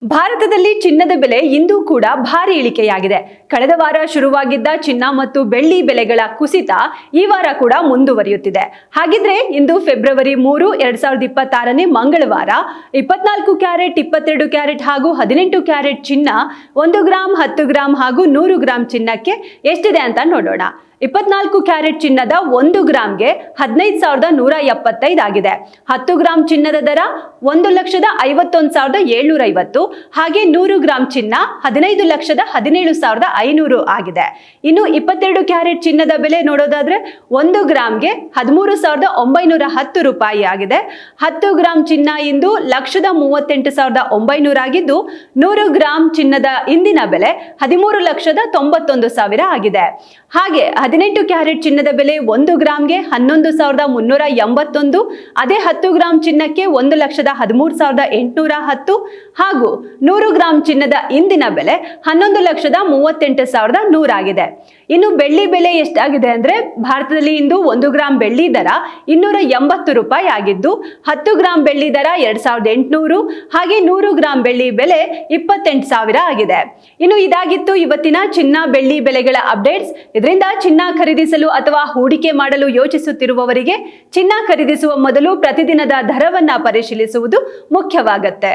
ಭಾರತದಲ್ಲಿ ಚಿನ್ನದ ಬೆಲೆ ಇಂದು ಕೂಡ ಭಾರಿ ಇಳಿಕೆಯಾಗಿದೆ. ಕಳೆದ ವಾರ ಶುರುವಾಗಿದ್ದ ಚಿನ್ನ ಮತ್ತು ಬೆಳ್ಳಿ ಬೆಲೆಗಳ ಕುಸಿತ ಈ ವಾರ ಕೂಡ ಮುಂದುವರಿಯುತ್ತಿದೆ. ಹಾಗಿದ್ರೆ ಇಂದು ಫೆಬ್ರವರಿ 3, 2026ನೇ ಮಂಗಳವಾರ 24 ಕ್ಯಾರೆಟ್, 22 ಕ್ಯಾರೆಟ್ ಹಾಗೂ 18 ಕ್ಯಾರೆಟ್ ಚಿನ್ನ 1 ಗ್ರಾಂ, 10 ಗ್ರಾಂ ಹಾಗೂ 100 ಗ್ರಾಂ ಚಿನ್ನಕ್ಕೆ ಎಷ್ಟಿದೆ ಅಂತ ನೋಡೋಣ. 24 ಕ್ಯಾರೆಟ್ ಚಿನ್ನದ 1 ಗ್ರಾಂಗೆ 15,175 ಆಗಿದೆ. 10 ಗ್ರಾಂ ಚಿನ್ನದ ದರ 1,51,750 ಹಾಗೆ 100 ಗ್ರಾಂ ಚಿನ್ನ 15,17,500 ಆಗಿದೆ. ಇನ್ನು 22 ಕ್ಯಾರೆಟ್ ಚಿನ್ನದ ಬೆಲೆ ನೋಡೋದಾದ್ರೆ 1 ಗ್ರಾಂಗೆ 13,910 ರೂಪಾಯಿ ಆಗಿದೆ. 10 ಗ್ರಾಂ ಚಿನ್ನ ಇಂದು 1,38,900 ಆಗಿದ್ದು 100 ಗ್ರಾಂ ಚಿನ್ನದ ಇಂದಿನ ಬೆಲೆ 13,91,000 ಆಗಿದೆ. ಹಾಗೆ 18 ಕ್ಯಾರೆಟ್ ಚಿನ್ನದ ಬೆಲೆ 1 ಗ್ರಾಂಗೆ 11,381, ಅದೇ 10 ಗ್ರಾಂ ಚಿನ್ನಕ್ಕೆ 1,13,810 ಹಾಗೂ 100 ಗ್ರಾಂ ಚಿನ್ನದ ಇಂದಿನ ಬೆಲೆ 11,38,100 ಆಗಿದೆ. ಇನ್ನು ಬೆಳ್ಳಿ ಬೆಲೆ ಎಷ್ಟಾಗಿದೆ ಅಂದ್ರೆ ಭಾರತದಲ್ಲಿ ಇಂದು 1 ಗ್ರಾಂ ಬೆಳ್ಳಿ ದರ 280 ರೂಪಾಯಿ ಆಗಿದ್ದು 10 ಗ್ರಾಂ ಬೆಳ್ಳಿ ದರ 2,800 ಹಾಗೆ 100 ಗ್ರಾಂ ಬೆಳ್ಳಿ ಬೆಲೆ 28,000 ಆಗಿದೆ. ಇನ್ನು ಇದಾಗಿತ್ತು ಇವತ್ತಿನ ಚಿನ್ನ ಬೆಳ್ಳಿ ಬೆಲೆಗಳ ಅಪ್ಡೇಟ್ಸ್. ಇದರಿಂದ ಚಿನ್ನ ಖರೀದಿಸಲು ಅಥವಾ ಹೂಡಿಕೆ ಮಾಡಲು ಯೋಚಿಸುತ್ತಿರುವವರಿಗೆ ಚಿನ್ನ ಖರೀದಿಸುವ ಮೊದಲು ಪ್ರತಿದಿನದ ದರವನ್ನ ಪರಿಶೀಲಿಸುವುದು ಮುಖ್ಯವಾಗುತ್ತೆ.